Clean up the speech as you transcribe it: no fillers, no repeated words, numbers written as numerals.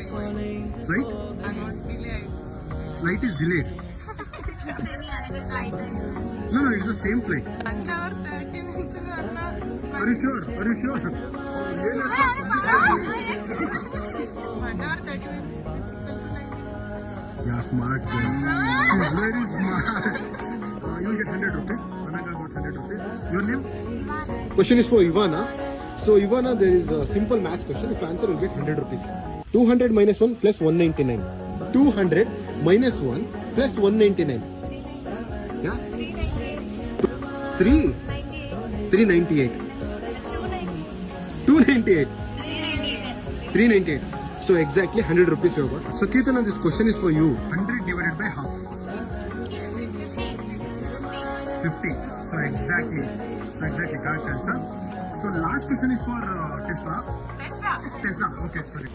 Flight? I got delayed. Flight is delayed. No, it's the same flight. 1 hour 30 minutes ಅನ್ನ Are you sure? 1 hour 30 minutes. Yeah, smart girl. She's very smart. You'll get 100 rupees. Anaka got 100 rupees. Your name? Question is for Ivana. So Ivana, there is a simple maths question. If you answer, you'll get 100 rupees. 200 minus 1 plus 199. 200 minus 1 plus 199. Yeah? 398. 298. 398. So exactly 100 rupees you got. So Kirtana, this question is for you. 100 divided by half. 50. So exactly correct answer. So last question is for Tesla. Tesla. Tesla. Okay, sorry.